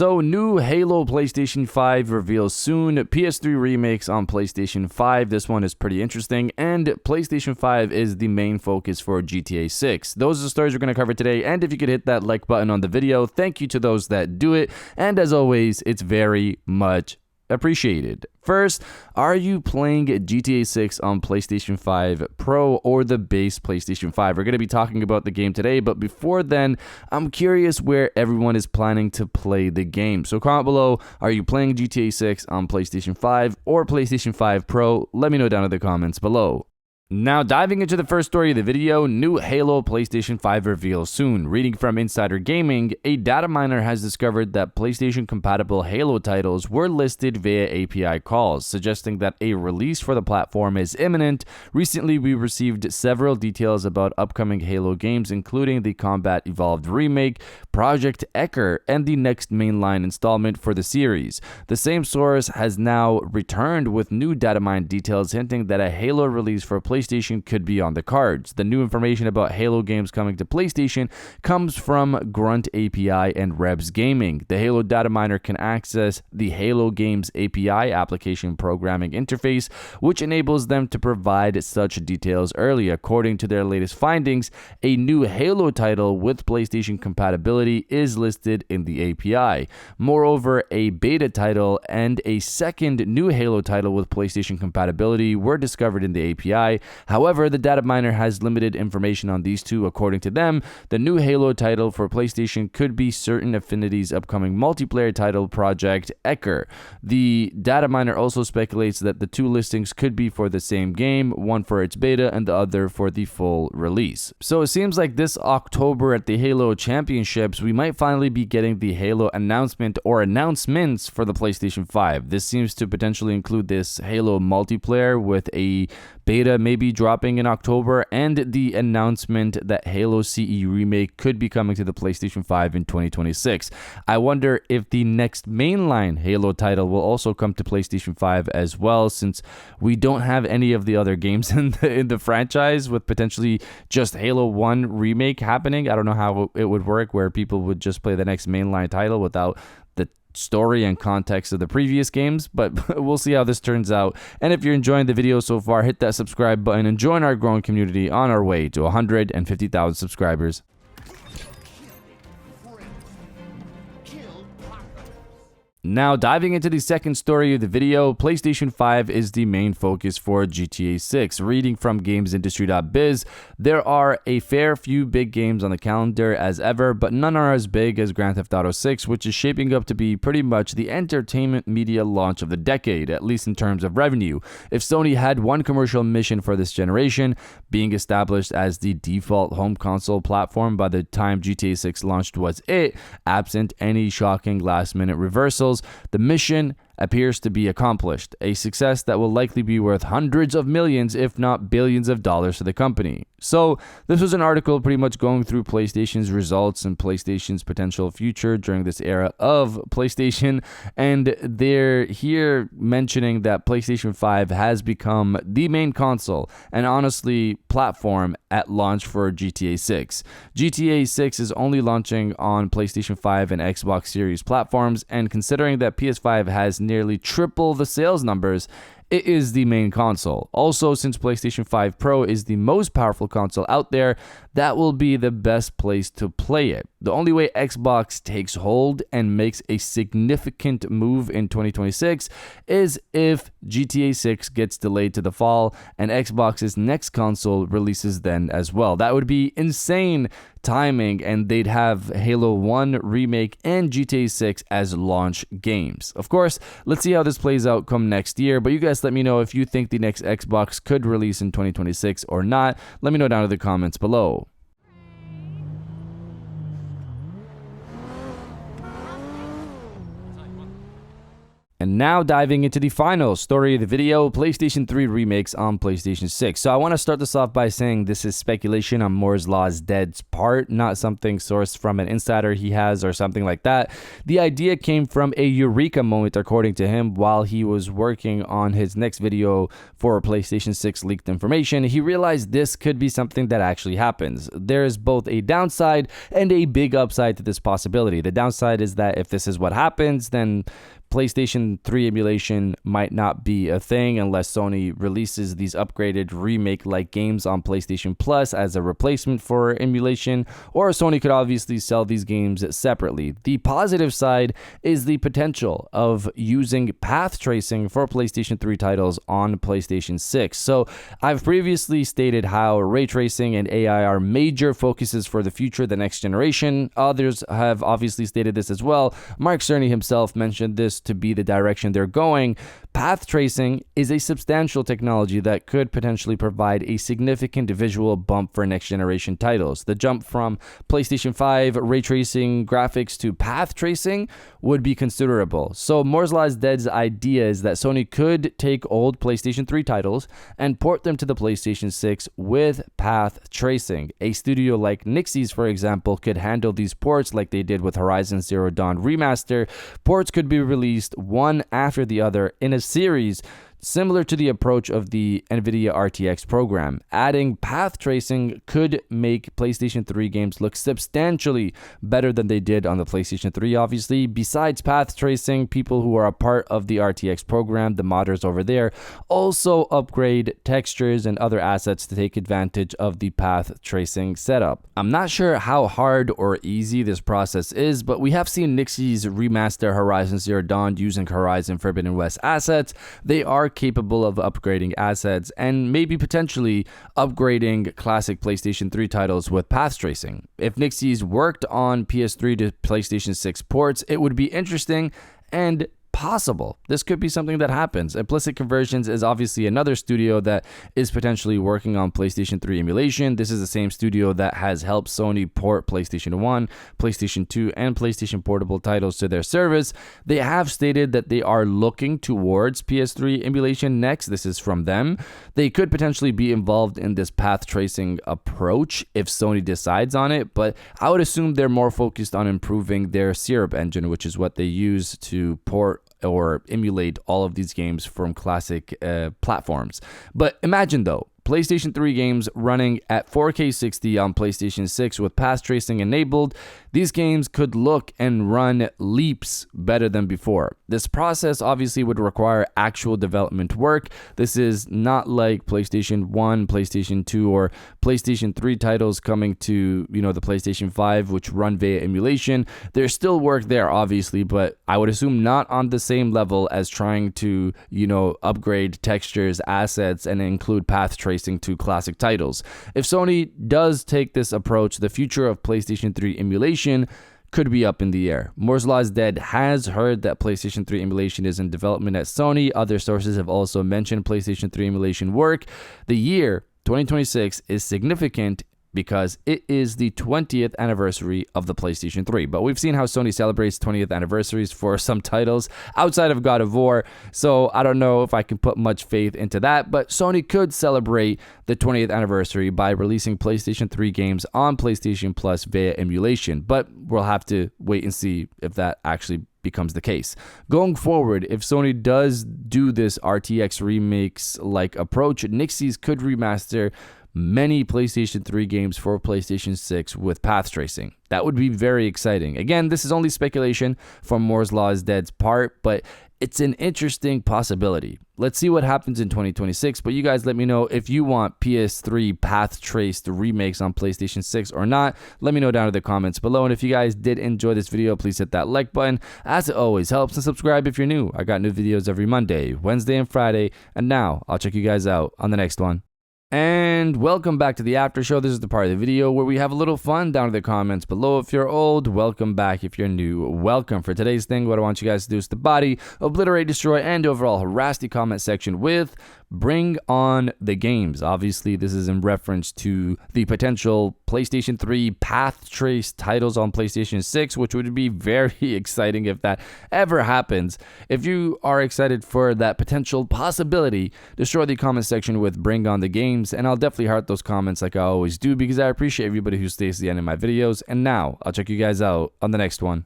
So, new Halo PlayStation 5 reveals soon, PS3 Remakes on PlayStation 5, this one is pretty interesting, and PlayStation 5 is the main focus for GTA 6. Those are the stories we're going to cover today, and if you could hit that like button on the video, thank you to those that do it, and as always, it's very much appreciated. First, are you playing GTA 6 on PlayStation 5 Pro or the base PlayStation 5? We're going to be talking about the game today, but before then, I'm curious where everyone is planning to play the game. So comment below, are you playing GTA 6 on PlayStation 5 or PlayStation 5 Pro? Let me know down in the comments below. Now, diving into the first story of the video, new Halo PlayStation 5 reveal soon. Reading from Insider Gaming, a data miner has discovered that PlayStation-compatible Halo titles were listed via API calls, suggesting that a release for the platform is imminent. Recently, we received several details about upcoming Halo games, including the Combat Evolved remake, Project Ecker, and the next mainline installment for the series. The same source has now returned with new data mine details hinting that a Halo release for PlayStation could be on the cards. The new information about Halo games coming to PlayStation comes from Grunt API and Rebs Gaming. The Halo data miner can access the Halo Games API application programming interface, which enables them to provide such details early. According to their latest findings, a new Halo title with PlayStation compatibility is listed in the API. Moreover, a beta title and a second new Halo title with PlayStation compatibility were discovered in the API. However, the data miner has limited information on these two. According to them, the new Halo title for PlayStation could be certain Affinity's upcoming multiplayer title, Project Ecker. The data miner also speculates that the two listings could be for the same game, one for its beta and the other for the full release. So it seems like this October at the Halo Championships, we might finally be getting the Halo announcement or announcements for the PlayStation 5. This seems to potentially include this Halo multiplayer with a beta maybe dropping in October, and the announcement that Halo CE Remake could be coming to the PlayStation 5 in 2026. I wonder if the next mainline Halo title will also come to PlayStation 5 as well, since we don't have any of the other games in the franchise, with potentially just Halo 1 Remake happening. I don't know how it would work, where people would just play the next mainline title without the story and context of the previous games, but we'll see how this turns out. And if you're enjoying the video so far, hit that subscribe button and join our growing community on our way to 150,000 subscribers. Now, diving into the second story of the video, PlayStation 5 is the main focus for GTA 6. Reading from GamesIndustry.biz, there are a fair few big games on the calendar as ever, but none are as big as Grand Theft Auto 6, which is shaping up to be pretty much the entertainment media launch of the decade, at least in terms of revenue. If Sony had one commercial mission for this generation, being established as the default home console platform by the time GTA 6 launched was it, absent any shocking last-minute reversals, the mission appears to be accomplished, a success that will likely be worth hundreds of millions, if not billions of dollars to the company. So this was an article pretty much going through PlayStation's results and PlayStation's potential future during this era of PlayStation, and they're here mentioning that PlayStation 5 has become the main console and honestly platform at launch for GTA 6. GTA 6 is only launching on PlayStation 5 and Xbox Series platforms, and considering that PS5 has nearly triple the sales numbers, it is the main console. Also, since PlayStation 5 Pro is the most powerful console out there, that will be the best place to play it. The only way Xbox takes hold and makes a significant move in 2026 is if GTA 6 gets delayed to the fall and Xbox's next console releases then as well. That would be insane timing, and they'd have Halo 1 Remake and GTA 6 as launch games. Of course, let's see how this plays out come next year, but you guys let me know if you think the next Xbox could release in 2026 or not. Let me know down in the comments below. And now diving into the final story of the video, PlayStation 3 remakes on PlayStation 6. So I want to start this off by saying this is speculation on Moore's Law's Dead's part, not something sourced from an insider he has or something like that. The idea came from a eureka moment, according to him, while he was working on his next video for PlayStation 6 leaked information. He realized this could be something that actually happens. There is both a downside and a big upside to this possibility. The downside is that if this is what happens, then PlayStation 3 emulation might not be a thing unless Sony releases these upgraded remake-like games on PlayStation Plus as a replacement for emulation, or Sony could obviously sell these games separately. The positive side is the potential of using path tracing for PlayStation 3 titles on PlayStation 6. So I've previously stated how ray tracing and AI are major focuses for the future, the next generation. Others have obviously stated this as well. Mark Cerny himself mentioned this to be the direction they're going. Path tracing is a substantial technology that could potentially provide a significant visual bump for next generation titles. The jump from PlayStation 5 ray tracing graphics to path tracing would be considerable. So Moore's Law's Dead's idea is that Sony could take old PlayStation 3 titles and port them to the PlayStation 6 with path tracing. A studio like Nixie's, for example, could handle these ports like they did with Horizon Zero Dawn Remaster. Ports could be released one after the other in a series, similar to the approach of the NVIDIA RTX program. Adding path tracing could make PlayStation 3 games look substantially better than they did on the PlayStation 3, obviously. Besides path tracing, people who are a part of the RTX program, the modders over there, also upgrade textures and other assets to take advantage of the path tracing setup. I'm not sure how hard or easy this process is, but we have seen Nixie's remaster Horizon Zero Dawn using Horizon Forbidden West assets. They are capable of upgrading assets and maybe potentially upgrading classic PlayStation 3 titles with path tracing. If Nixie's worked on PS3 to PlayStation 6 ports, it would be interesting and possible. This could be something that happens. Implicit Conversions is obviously another studio that is potentially working on PlayStation 3 emulation. This is the same studio that has helped Sony port PlayStation 1, PlayStation 2, and PlayStation Portable titles to their service. They have stated that they are looking towards PS3 emulation next. This is from them. They could potentially be involved in this path tracing approach if Sony decides on it, but I would assume they're more focused on improving their Syrup engine, which is what they use to port or emulate all of these games from classic platforms. But imagine though, PlayStation 3 games running at 4K 60 on PlayStation 6 with path tracing enabled. These games could look and run leaps better than before. This process obviously would require actual development work. This is not like PlayStation 1, PlayStation 2, or PlayStation 3 titles coming to, the PlayStation 5, which run via emulation. There's still work there, obviously, but I would assume not on the same level as trying to, upgrade textures, assets, and include path tracing to classic titles. If Sony does take this approach, the future of PlayStation 3 emulation could be up in the air. Moore's Law's Dead has heard that PlayStation 3 emulation is in development at Sony. Other sources have also mentioned PlayStation 3 emulation work. The year 2026 is significant because it is the 20th anniversary of the PlayStation 3. But we've seen how Sony celebrates 20th anniversaries for some titles outside of God of War, so I don't know if I can put much faith into that, but Sony could celebrate the 20th anniversary by releasing PlayStation 3 games on PlayStation Plus via emulation, but we'll have to wait and see if that actually becomes the case. Going forward, if Sony does do this RTX Remakes like approach, Nixie's could remaster many PlayStation 3 games for PlayStation 6 with path tracing. That would be very exciting. Again, this is only speculation from Moore's Law's Dead's part, but it's an interesting possibility. Let's see what happens in 2026, but you guys let me know if you want PS3 path traced remakes on PlayStation 6 or not. Let me know down in the comments below, and if you guys did enjoy this video, please hit that like button, as it always helps, and subscribe if you're new. I got new videos every Monday, Wednesday, and Friday, and now I'll check you guys out on the next one. And welcome back to the after show. This is the part of the video where we have a little fun down in the comments below. If you're old, welcome back. If you're new, welcome. For today's thing, what I want you guys to do is to body, obliterate, destroy, and overall harass the comment section with Bring on the games. Obviously, this is in reference to the potential PlayStation 3 path trace titles on PlayStation 6, which would be very exciting if that ever happens. If you are excited for that potential possibility, destroy the comment section with bring on the games, and I'll definitely heart those comments like I always do because I appreciate everybody who stays to the end of my videos. And now, I'll check you guys out on the next one.